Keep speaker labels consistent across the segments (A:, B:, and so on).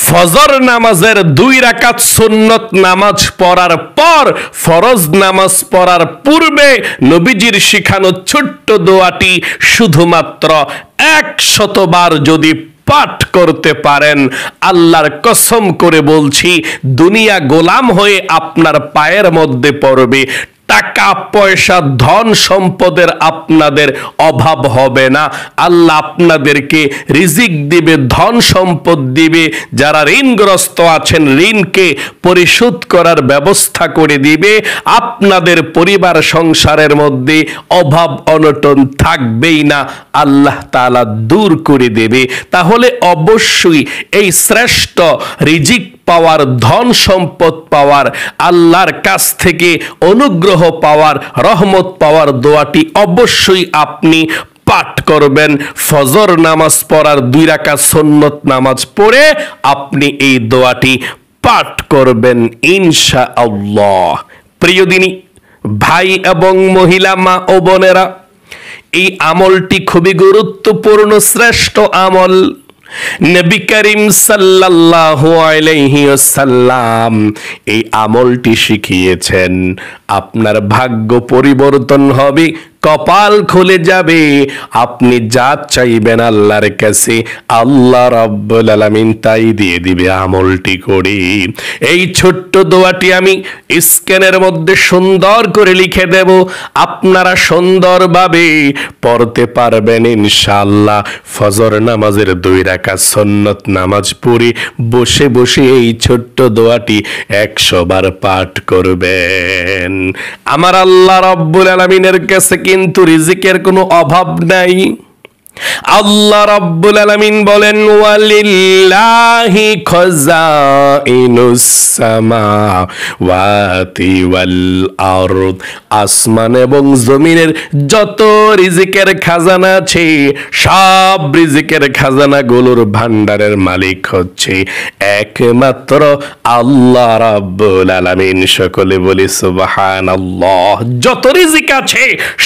A: ফজর নামাজের 2 রাকাত সুন্নত নামাজ পড়ার পর ফরজ নামাজ পড়ার পূর্বে নবীজির শিখানো ছোট্ট দোয়াটি শুধুমাত্র 100 বার যদি পাঠ করতে পারেন, আল্লাহর কসম করে বলছি, দুনিয়া গোলাম হয়ে আপনার পায়ের মধ্যে পড়বে। টাকা পয়সা ধন সম্পদের আপনাদের অভাব হবে না। আল্লাহ আপনাদেরকে রিজিক দিবে, ধন সম্পদ দিবে। যারা ঋণগ্রস্ত আছেন ঋণকে পরিশোধ করার ব্যবস্থা করে দিবে। আপনাদের পরিবার সংসারের মধ্যে অভাব অনটন থাকবেই না, আল্লাহ তাআলা দূর করে দেবে। তাহলে অবশ্যই এই শ্রেষ্ঠ রিজিক পাওয়ার, ধন সম্পদ পাওয়ার, আল্লাহর কাছ থেকে অনুগ্রহ পাওয়ার, রহমত পাওয়ার দোয়াটি অবশ্যই আপনি পাঠ করবেন। ফজর নামাজ পড়ার 2 রাকাত সুন্নত নামাজ পড়ে আপনি এই দোয়াটি পাঠ করবেন ইনশাআল্লাহ। প্রিয় দিনী ভাই এবং মহিলা, মা ও বোনেরা, এই আমলটি খুবই গুরুত্বপূর্ণ, শ্রেষ্ঠ আমল। নবী করিম সাল্লাল্লাহু আলাইহি ওয়াসাল্লাম এই আমলটি শিখিয়েছেন। আপনার ভাগ্য পরিবর্তন হবে, কপাল খুলে যাবে। আপনি যা চাইবেন আল্লাহর কাছে, আল্লাহ রাব্বুল আলামিন তাই দিয়ে দিবে আমলটি করে। এই ছোট্ট দোয়াটি আমি স্ক্রিনের মধ্যে সুন্দর করে লিখে দেব, আপনারা সুন্দরভাবে পড়তে পারবেন ইনশাআল্লাহ। ফজর নামাজের 2 রাকাত সুন্নত নামাজ পড়ে বসে বসে এই ছোট্ট দোয়াটি 100 বার পাঠ করবেন। আমার আল্লাহ রাব্বুল আলামিনের কাছে কিন্তু রিজিকের কোনো অভাব নাই। আল্লাহ রাব্বুল আলামিন বলেন, ওয়ালিল্লাহি খাযাইনুস সামাওয়াতি ওয়াল আরদ। আসমান এবং জমিনের যত রিজিকের খাজানা আছে, সব রিজিকের খাজানাগুলোর ভান্ডারের মালিক হচ্ছে একমাত্র আল্লাহ রাব্বুল আলামিন। সকলে বলি সুবহানাল্লাহ। যত রিজিক আছে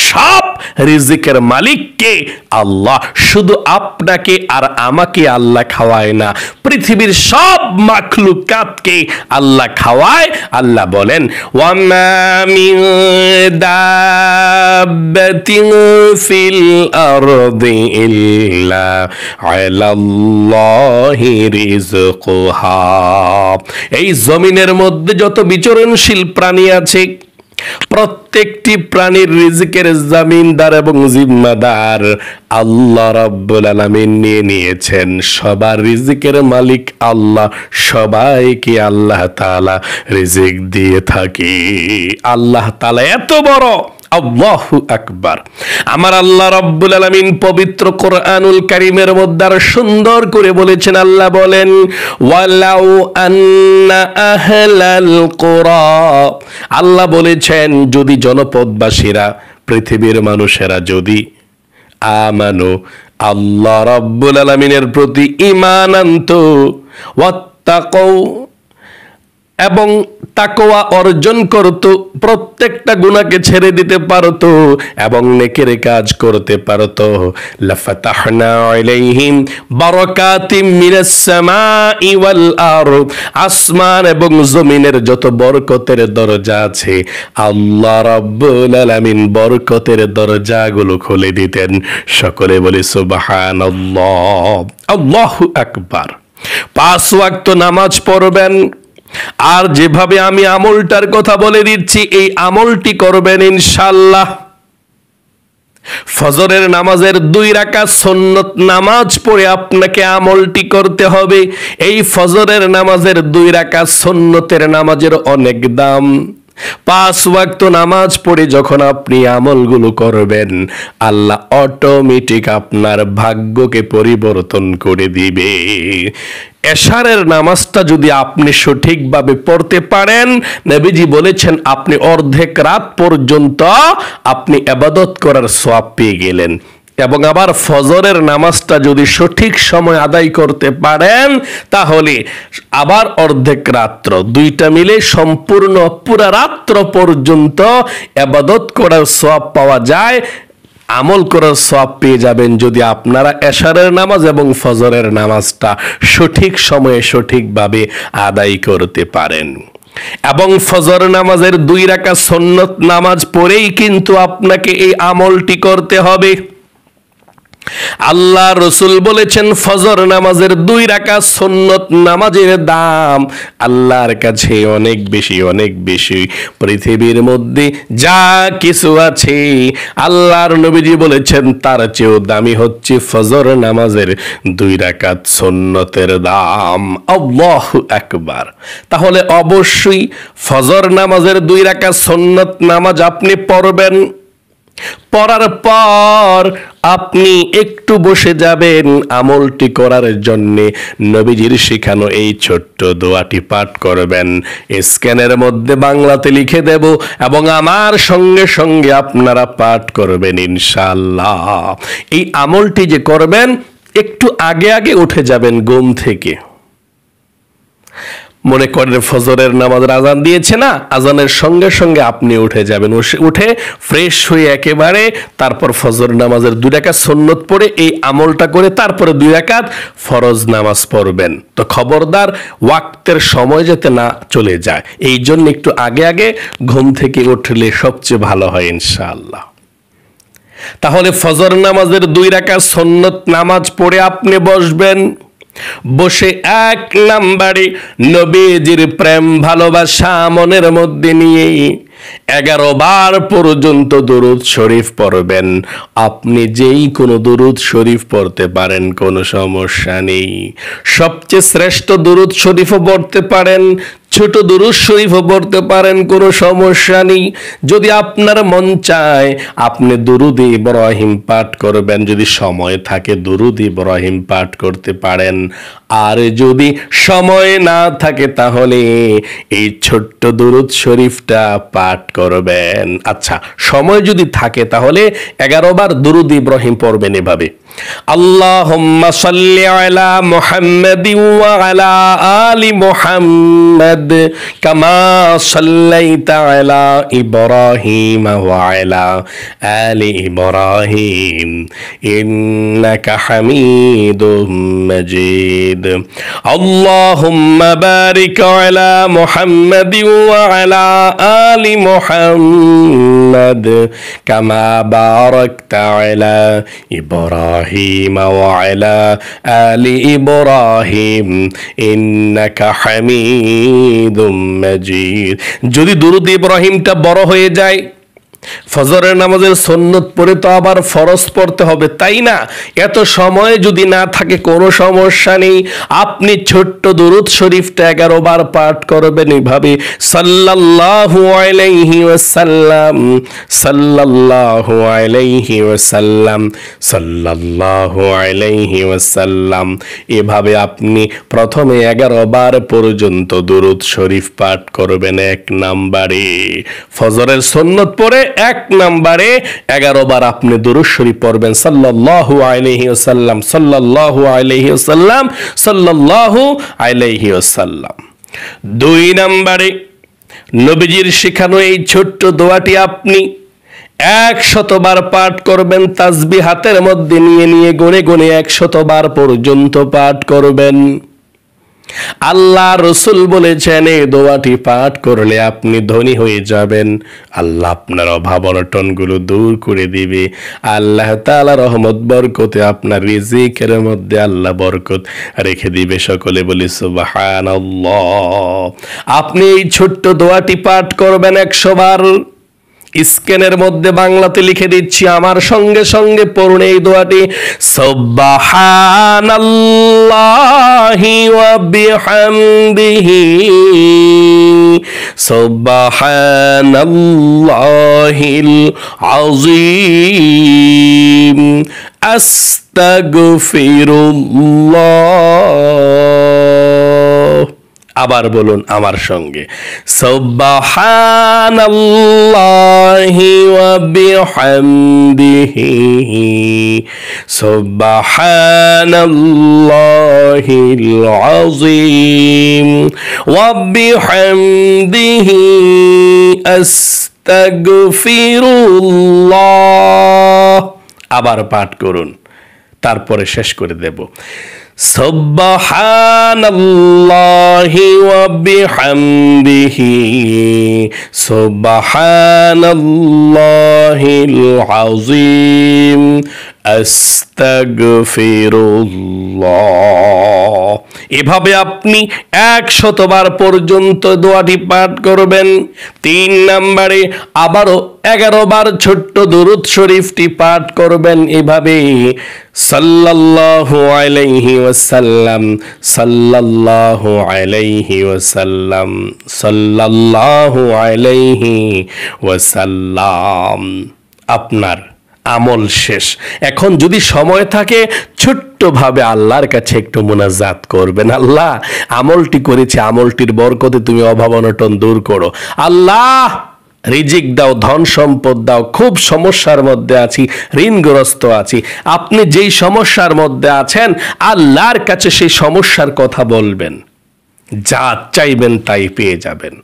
A: সব রিজিকের মালিক কে? আল্লাহ। শুধু আপনাকে আর আমাকে আল্লাহ খাওয়ায় না, পৃথিবীর সব মাখলুকাতকে আল্লাহ খাওয়ায়। আল্লাহ বলেন, ওয়ামা মিন দাব্বাতিন ফিল আরদি ইল্লা আলাল্লাহি রিজকুহা। এই জমিনের মধ্যে যত বিচরণশীল প্রাণী আছে, প্রত্যেকটি প্রাণীর রিজিকের জমিনদার এবং জিম্মাদার আল্লাহ রাব্বুল আলামিন নিয়ে নিয়েছেন। সবার রিজিকের মালিক আল্লাহ, সবাইকে আল্লাহ তাআলা রিজিক দিয়ে থাকে। আল্লাহ তাআলা এত বড়, আল্লাহু আকবার। আমার আল্লাহ রাব্বুল আলামিন পবিত্র কোরআনুল কারীমের মধ্যে আর সুন্দর করে বলেছেন। আল্লাহ বলেন, ওয়ালাউ আন্না আহলাল কুরা। আল্লাহ বলেছেন, যদি জনপদবাসীরা, পৃথিবীর মানুষেরা যদি আমানু, আল্লাহ রাব্বুল আলামিনের প্রতি ঈমান আনতো, ওয়াত্তাকাউ, এবং তাকওয়া অর্জন করত, প্রত্যেকটা গুনাহকে ছেড়ে দিতে পারত এবং নেকের কাজ করতে পারত, লাফাতাহনা আলাইহিম বারাকাতিম মিনাস সামাই ওয়াল আরদ। আসমান এবং জমিনের যত বরকতের দরজা আছে, আল্লাহ রাব্বুল আলামিন বরকতের দরজাগুলো খুলে দিতেন। সকলে বলি সুবহানাল্লাহ, আল্লাহু আকবার। 5 ওয়াক্ত নামাজ পড়বেন, আর যেভাবে আমি আমলটার কথা বলে দিচ্ছি এই আমলটি করবেন ইনশাআল্লাহ। ফজরের নামাজের 2 রাকাত সুন্নত নামাজ পড়ে আপনাকে আমলটি করতে হবে। এই ফজরের নামাজের 2 রাকাত সুন্নতের নামাজের অনেক দাম। 5 ওয়াক্ত নামাজ পড়ে যখন আপনি আমলগুলো করবেন, আল্লাহ অটোমেটিক আপনার ভাগ্যকে পরিবর্তন করে দিবে। এশারের নামাজটা যদি আপনি সঠিকভাবে পড়তে পারেন, নবীজি বলেছেন আপনি অর্ধেক রাত পর্যন্ত আপনি ইবাদত করার সওয়াব পেয়ে গেলেন। এবং আবার ফজরের নামাজটা যদি সঠিক সময় আদায় করতে পারেন, তাহলে আবার অর্ধেক রাত্র, 2টা মিলে সম্পূর্ণ পুরা রাত্র পর্যন্ত ইবাদত করার সওয়াব পাওয়া যায়। আমল করার সওয়াব পেয়ে যাবেন যদি আপনারা এশারের নামাজ এবং ফজরের নামাজটা সঠিক সময়ে সঠিকভাবে আদায় করতে পারেন। এবং ফজর নামাজের 2 রাকাত সুন্নত নামাজ পড়েই কিন্তু আপনাকে এই আমলটি করতে হবে। আল্লাহ রসুল বলেছেন ফজর নামাজের 2 রাকাত সুন্নত নামাজের দাম আল্লাহর কাছে অনেক বেশি, অনেক বেশি। পৃথিবীর মধ্যে যা কিছু আছে আল্লাহর নবীজি বলেছেন তার চেয়েও দামি হচ্ছে ফজর নামাজের 2 রাকাত সুন্নতের দাম। আল্লাহু আকবার। তাহলে অবশ্যই ফজর নামাজের 2 রাকাত সুন্নত নামাজ আপনি পড়বেন। পড়ার পর আপনি একটু বসে যাবেন আমলটি করার জন্য। নবীজির শেখানো এই ছোট্ট দোয়াটি পাঠ করবেন। স্ক্যানের মধ্যে বাংলাতে লিখে দেব এবং আমার সঙ্গে সঙ্গে আপনারা পাঠ করবেন ইনশাআল্লাহ। এই আমলটি যে করবেন একটু আগে আগে উঠে যাবেন ঘুম থেকে। মনে করেন ফজরের নামাজের আজান দিয়েছে না, আজানের সঙ্গে সঙ্গে আপনি উঠে যাবেন। উঠে ফ্রেশ হয়ে একেবারে তারপর ফজর নামাজের 2 রাকাত সুন্নত পড়ে এই আমলটা করে তারপরে 2 রাকাত ফরজ নামাজ পড়বেন। তো খবরদার ওয়াক্তের সময় যাতে না চলে যায়, এই জন্য একটু আগে আগে ঘুম থেকে উঠলে সবচেয়ে ভালো হয় ইনশাআল্লাহ। তাহলে ফজর নামাজের 2 রাকাত সুন্নত নামাজ পড়ে আপনি বসবেন। বসে 1 নম্বরে নবীজির প্রেম ভালোবাসা মনের মধ্যে নিয়ে 11 বার পর্যন্ত দুরূদ শরীফ পড়বেন। আপনি যেই কোনো দুরূদ শরীফ পড়তে পারেন, কোনো সমস্যা নেই। সবচেয়ে শ্রেষ্ঠ দুরূদ শরীফও পড়তে পারেন, ছোট দুরূদ শরীফও পড়তে পারেন, কোনো সমস্যা নেই। যদি আপনার মন চায় আপনি দুরূদ ইব্রাহিম পাঠ করবেন, যদি সময় থাকে দুরূদ ইব্রাহিম পাঠ করতে পারেন। আর যদি সময় না থাকে তাহলে এই ছোট্ট দুরূদ শরীফটা পাঠ করবেন। আচ্ছা, সময় যদি থাকে তাহলে 11 বার দুরূদ ইব্রাহিম পড়বেন এভাবে: আল্লাহুম্মা সাল্লি আলা মুহাম্মাদিন ওয়া আলা আলি মুহাম্মাদ কামা সাল্লাইতা আলা ইব্রাহিম ওয়া আলা আলি ইব্রাহিম ইন্নাকা হামিদুম মাজিদ। আল্লাহুম্মা বারিক আলা মুহাম্মাদিন ওয়া আলা আলি মুহাম্মাদ কামা বারাকতা আলা ইব্রাহিম ওয়া আলা আলি ইব্রাহিম ইন্নাকা হামিদুম মাজিদ। যদি দুরূদ ইব্রাহিমটা বড় হয়ে যায়, ফজরের নামাজের সুন্নত পড়ে তো আবার ফরজ পড়তে হবে, তাই না? এত সময় যদি না থাকে কোনো সমস্যা নেই, আপনি ছোট্ট দুরূদ শরীফটা 11 বার পাঠ করবেন এভাবে: সাল্লাল্লাহু আলাইহি ওয়াসাল্লাম, সাল্লাল্লাহু আলাইহি ওয়াসাল্লাম, সাল্লাল্লাহু আলাইহি ওয়াসাল্লাম। এভাবে আপনি প্রথমে 11 বার পর্যন্ত দুরূদ শরীফ পাঠ করবেন 1 নম্বরে। ফজরের সুন্নত পড়ে 1 নম্বরে 11 বার আপনি দুরূদ শরীফ পড়বেন: সাল্লাল্লাহু আলাইহি ওয়াসাল্লাম, সাল্লাল্লাহু আলাইহি ওয়াসাল্লাম, সাল্লাল্লাহু আলাইহি ওয়াসাল্লাম। 2 নম্বরে নবীজির শেখানো এই ছোট্ট দোয়াটি আপনি 100 বার পাঠ করবেন। তাসবিহ হাতের মধ্যে নিয়ে নিয়ে গুনে গুনে 100 বার পর্যন্ত পাঠ করবেন। আল্লাহ রসুল বলেছেন এই দোয়াটি পাঠ করলে আপনি ধনী হয়ে যাবেন, আল্লাহ আপনার অভাব অনটনগুলো দূর করে দিবে, আল্লাহ তাআলা রহমত বরকতে আপনার রিজিকের মধ্যে আল্লাহ বরকত রেখে দিবে। সকলে বলি সুবহানাল্লাহ। আপনি এই ছোট্ট দোয়াটি পাঠ করবেন 100 বার। স্ক্যানের মধ্যে বাংলাতে লিখে দিচ্ছি, আমার সঙ্গে সঙ্গে পড়ুন এই দোয়াটি: সুবহানাল্লাহি ওয়া বিহামদিহি, সুবহানাল্লাহিল আযীম, আস্তাগফিরুল্লাহ। আবার বলুন আমার সঙ্গে: সুবহানাল্লাহি ওয়া বিহামদিহি, সুবহানাল্লাহিল আযীম ওয়া বিহামদিহি, আস্তাগফিরুল্লাহ। আবার পাঠ করুন, তারপরে শেষ করে দেব। সুবহানাল্লাহি ওয়া বিহামদিহি সুবহানাল্লাহিল আযীম আস্তাগফিরুল্লাহ। এভাবে আপনি 100 বার পর্যন্ত দোয়াটি পাঠ করবেন। 3 নম্বরে আবারও 11 বার ছোট্ট দুরূদ শরীফটি পাঠ করবেন এভাবে, সাল্লাল্লাহু আলাইহি ওয়াসাল্লাম সাল্লাল্লাহু আলাইহি ওয়াসাল্লাম সাল্লাল্লাহু আলাইহি ওয়াসাল্লাম। আপনার আমল শেষ। এখন যদি সময় থাকে ছোট্টভাবে আল্লাহর কাছে একটু মুনাজাত করবেন, আল্লাহ আমলটি করেছে, আমলটির বরকতে তুমি অভাব অনটন দূর করো। আল্লাহ রিজিক দাও, ধন সম্পদ দাও, খুব সমস্যার মধ্যে আছি, ঋণগ্রস্ত আছি। আপনি যেই সমস্যার মধ্যে আছেন আল্লাহর কাছে সেই সমস্যার কথা বলবেন, যা চাইবেন তাই পেয়ে যাবেন।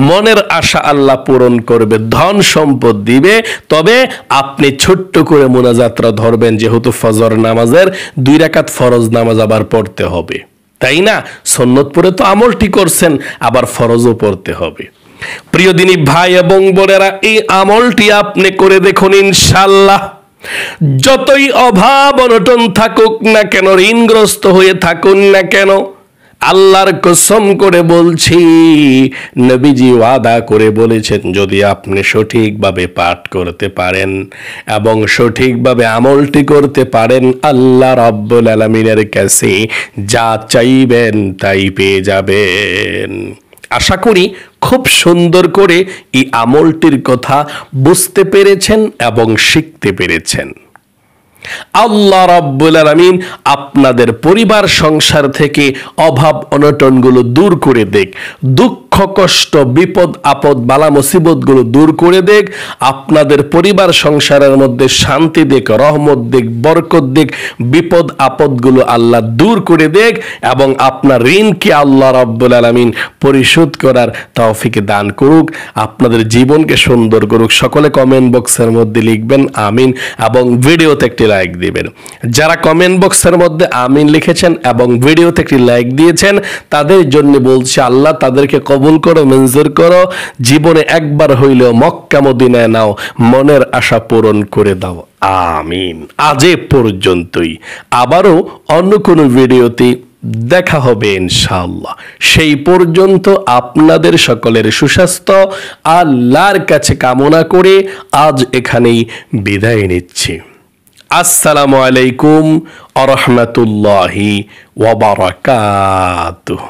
A: মনের আশা আল্লাহ পূরণ করবে, ধন সম্পদ দিবে। তবে আপনি ছোট্ট করে মুনাজাতটা ধরবেন, যেহেতু ফজর নামাজের 2 রাকাত ফরজ নামাজ আবার পড়তে হবে, তাই না? সুন্নত পড়ে তো আমলটি করছেন, আবার ফরজও পড়তে হবে। প্রিয় দিনী ভাই এবং বোনেরা, এই আমলটি আপনি করে দেখুন, ইনশাআল্লাহ যতই অভাব অনটন থাকুক না কেন, ঋণগ্রস্ত হয়ে থাকুন না কেন, আল্লাহর কসম করে বলছি, নবীজি ওয়াদা করে বলেছেন, যদি আপনি সঠিকভাবে পাঠ করতে পারেন এবং সঠিকভাবে আমলটি করতে পারেন, আল্লাহ রাব্বুল আলামিনের কাছে যা চাইবেন তাই পেয়ে যাবেন। আশা করি খুব সুন্দর করে এই আমলটির কথা বুঝতে পেরেছেন এবং শিখতে পেরেছেন। আল্লাহ রাব্বুল আলামিন আপনাদের পরিবার সংসার থেকে অভাব অনটনগুলো দূর করে দেখ, দুঃখ কষ্ট বিপদ আপদ বালা মুসিবতগুলো দূর করে দেখ, আপনাদের পরিবার সংসারের মধ্যে শান্তি দেখ, রহমত দেখ, বরকত দেখ, বিপদ আপদগুলো আল্লাহ দূর করে দেখ এবং আপনার ঋণকে আল্লাহ রাব্বুল আলামিন পরিশোধ করার তৌফিক দান করুক, আপনাদের জীবনকে সুন্দর করুক। সকলে কমেন্ট বক্সের মধ্যে লিখবেন আমিন এবং ভিডিওতে একটি লাইক দিবেন। যারা কমেন্ট বক্সের মধ্যে আমিন লিখেছেন এবং ভিডিওতে একটি লাইক দিয়েছেন, তাদের জন্য বলছি, আল্লাহ তাদেরকে কবুল করো, মঞ্জুর করো, জীবনে একবার হইলেও মক্কা মদিনায় নাও, মনের আশা পূরণ করে দাও, আমিন। আজ এ পর্যন্তই, আবারও অন্য কোনো ভিডিওতে দেখা হবে ইনশাআল্লাহ। সেই পর্যন্ত আপনাদের সকলের সুস্বাস্থ্য আল্লাহর কাছে কামনা করে আজ এখানেই বিদায় নিচ্ছি। আসসালামু আলাইকুম ওয়া রাহমাতুল্লাহি ওয়া বারাকাতুহু।